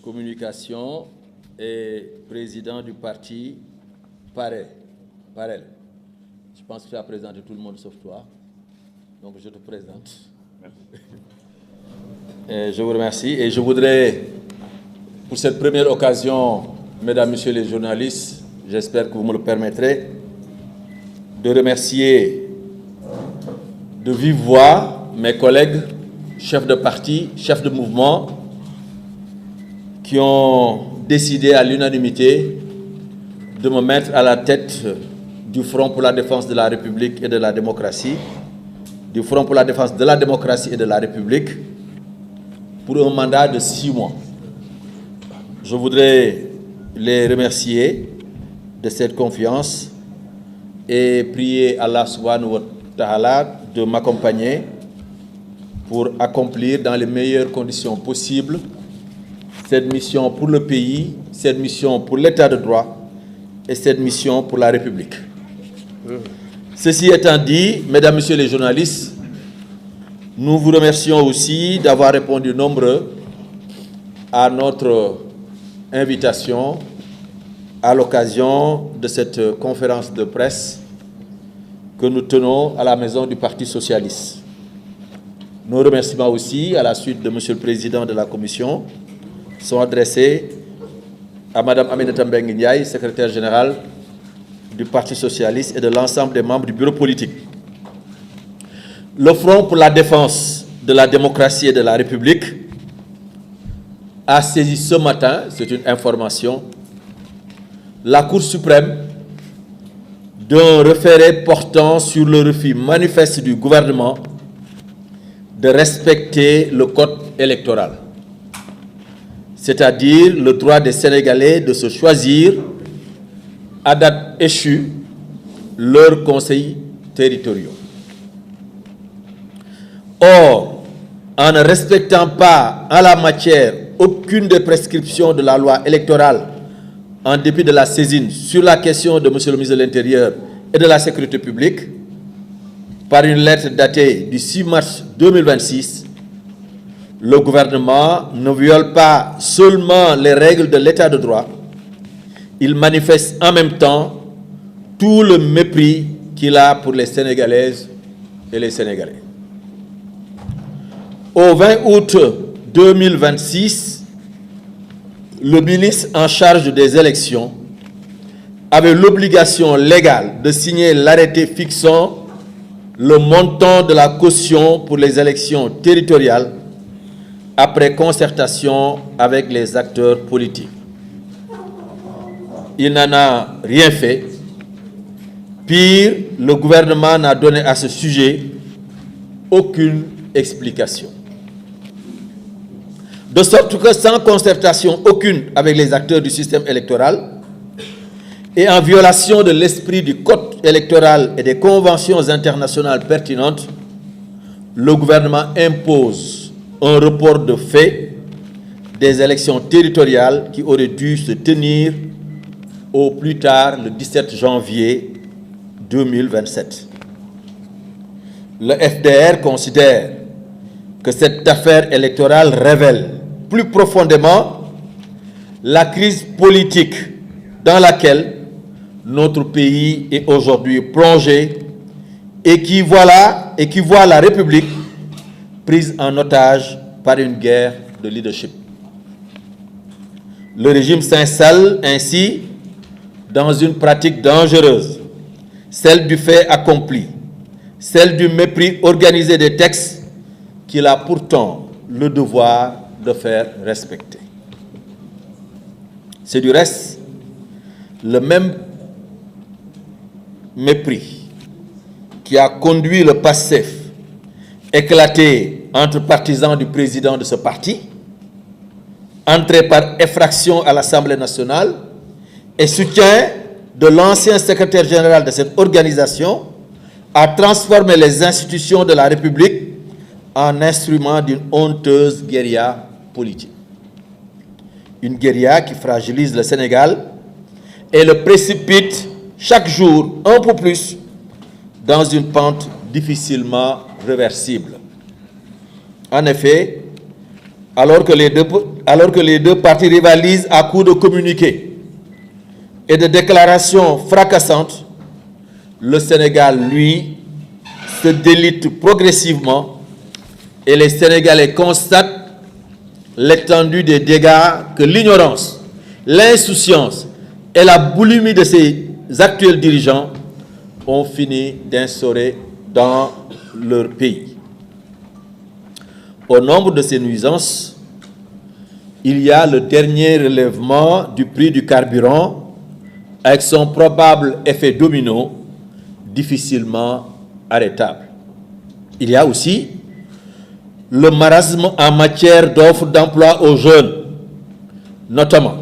communication et président du parti Parel. Je pense que tu as présenté tout le monde sauf toi. Donc je te présente. Et je vous remercie. Et je voudrais, pour cette première occasion, mesdames, messieurs les journalistes, j'espère que vous me le permettrez, de remercier de vive voix mes collègues, chefs de parti, chefs de mouvement, qui ont décidé à l'unanimité de me mettre à la tête du Front pour la défense de la République et de la démocratie, du Front pour la défense de la démocratie et de la République, pour un mandat de 6 mois. Je voudrais les remercier de cette confiance et prier Allah subhanahu wa ta'ala de m'accompagner pour accomplir dans les meilleures conditions possibles cette mission pour le pays, cette mission pour l'état de droit et cette mission pour la République. Ceci étant dit, mesdames, messieurs les journalistes, nous vous remercions aussi d'avoir répondu nombreux à notre invitation à l'occasion de cette conférence de presse que nous tenons à la maison du Parti socialiste. Nos remerciements aussi, à la suite de Monsieur le Président de la Commission, sont adressés à Madame Aminata Mbengue Ndiaye, secrétaire générale du Parti socialiste et de l'ensemble des membres du bureau politique. Le Front pour la défense de la démocratie et de la République a saisi ce matin, c'est une information, la Cour suprême d'un référé portant sur le refus manifeste du gouvernement de respecter le code électoral, c'est-à-dire le droit des Sénégalais de se choisir à date échue leurs conseils territoriaux. Or, en ne respectant pas en la matière aucune des prescriptions de la loi électorale, en dépit de la saisine sur la question de M. le ministre de l'Intérieur et de la Sécurité publique, par une lettre datée du 6 mars 2026, le gouvernement ne viole pas seulement les règles de l'état de droit, il manifeste en même temps tout le mépris qu'il a pour les Sénégalaises et les Sénégalais. Au 20 août 2026, le ministre en charge des élections avait l'obligation légale de signer l'arrêté fixant le montant de la caution pour les élections territoriales après concertation avec les acteurs politiques. Il n'en a rien fait. Pire, le gouvernement n'a donné à ce sujet aucune explication. De sorte que sans concertation aucune avec les acteurs du système électoral et en violation de l'esprit du code électoral et des conventions internationales pertinentes, le gouvernement impose un report de fait des élections territoriales qui auraient dû se tenir au plus tard le 17 janvier 2027. Le FDR considère que cette affaire électorale révèle plus profondément la crise politique dans laquelle notre pays est aujourd'hui plongé et qui voit la République prise en otage par une guerre de leadership. Le régime s'installe ainsi dans une pratique dangereuse, celle du fait accompli, celle du mépris organisé des textes qu'il a pourtant le devoir de faire respecter. C'est du reste le même mépris qui a conduit le PASTEF éclaté entre partisans du président de ce parti, entré par effraction à l'Assemblée nationale et soutien de l'ancien secrétaire général de cette organisation à transformer les institutions de la République en instrument d'une honteuse guérilla politique. Une guérilla qui fragilise le Sénégal et le précipite chaque jour un peu plus dans une pente difficilement réversible. En effet, alors que les alors que les deux partis rivalisent à coups de communiqués et de déclarations fracassantes, le Sénégal, lui, se délite progressivement et les Sénégalais constatent l'étendue des dégâts que l'ignorance, l'insouciance et la boulimie de ces actuels dirigeants ont fini d'instaurer dans leur pays. Au nombre de ces nuisances, il y a le dernier relèvement du prix du carburant avec son probable effet domino difficilement arrêtable. Il y a aussi le marasme en matière d'offres d'emploi aux jeunes, notamment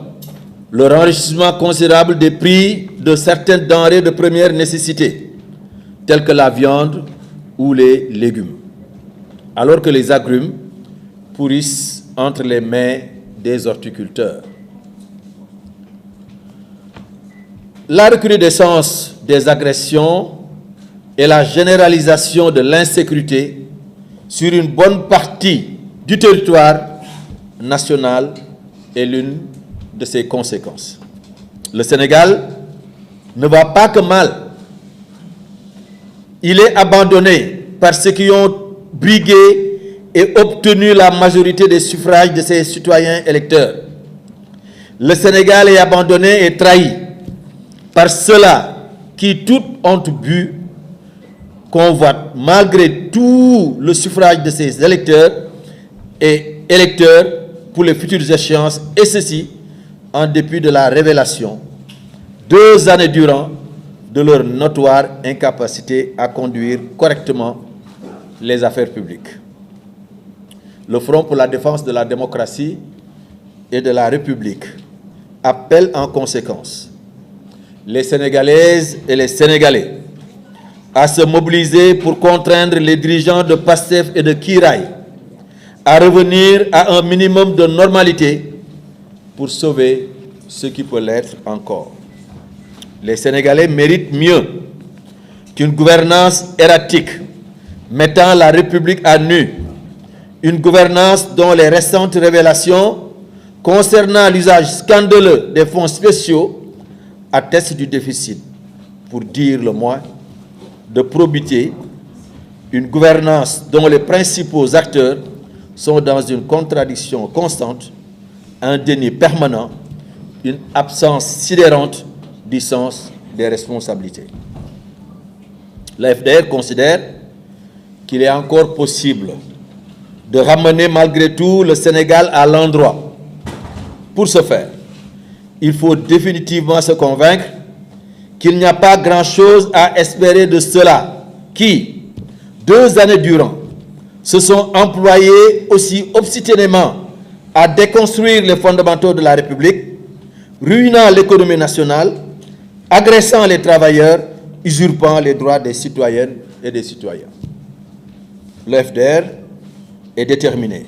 le enrichissement considérable des prix de certaines denrées de première nécessité, telles que la viande ou les légumes, alors que les agrumes pourrissent entre les mains des horticulteurs. La recrudescence des agressions et la généralisation de l'insécurité sur une bonne partie du territoire national est l'une de ses conséquences. Le Sénégal ne va pas que mal. Il est abandonné par ceux qui ont brigué et obtenu la majorité des suffrages de ses citoyens électeurs. Le Sénégal est abandonné et trahi par ceux-là qui, toute honte bue, convoitent malgré tout le suffrage de ses électeurs et électeurs pour les futures échéances, et ceci en dépit de la révélation, 2 années durant, de leur notoire incapacité à conduire correctement les affaires publiques. Le Front pour la défense de la démocratie et de la République appelle en conséquence les Sénégalaises et les Sénégalais à se mobiliser pour contraindre les dirigeants de PASTEF et de Kiraay à revenir à un minimum de normalité pour sauver ce qui peut l'être encore. Les Sénégalais méritent mieux qu'une gouvernance erratique mettant la République à nu, une gouvernance dont les récentes révélations concernant l'usage scandaleux des fonds spéciaux attestent du déficit, pour dire le moins, de probité, une gouvernance dont les principaux acteurs sont dans une contradiction constante, un déni permanent, une absence sidérante du sens des responsabilités. La FDR considère qu'il est encore possible de ramener malgré tout le Sénégal à l'endroit. Pour ce faire, il faut définitivement se convaincre qu'il n'y a pas grand-chose à espérer de ceux-là qui, 2 années durant, se sont employés aussi obstinément à déconstruire les fondamentaux de la République, ruinant l'économie nationale, agressant les travailleurs, usurpant les droits des citoyennes et des citoyens. Le FDR est déterminé,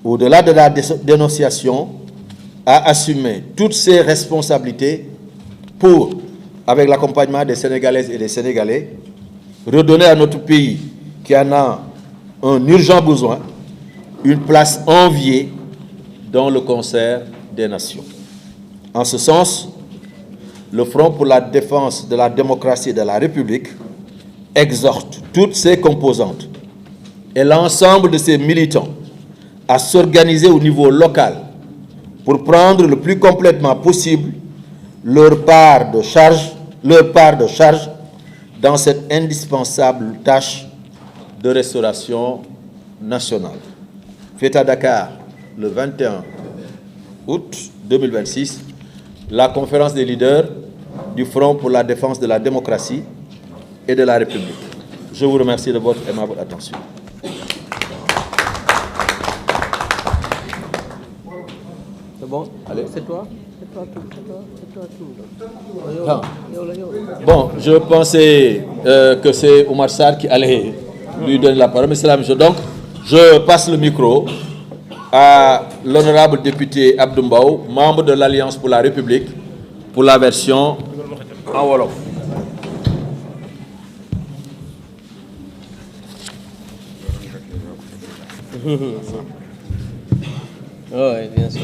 au-delà de la dénonciation, à assumer toutes ses responsabilités pour, avec l'accompagnement des Sénégalaises et des Sénégalais, redonner à notre pays, qui en a un urgent besoin, une place enviée dans le concert des nations. En ce sens, le Front pour la défense de la démocratie et de la République exhorte toutes ses composantes et l'ensemble de ses militants à s'organiser au niveau local pour prendre le plus complètement possible leur part de charge dans cette indispensable tâche de restauration nationale. Fait à Dakar le 21 août 2026, la conférence des leaders du Front pour la défense de la démocratie et de la République. Je vous remercie de votre aimable attention. C'est bon? Allez. C'est toi? C'est toi tout. Ah. Bon, je pensais que c'est Oumar Sarr qui allait lui donner la parole, mais c'est la même chose. Donc, je passe le micro à l'honorable député Abdou Mbow, membre de l'Alliance pour la République, pour la version en Wolof. Oui, bien sûr.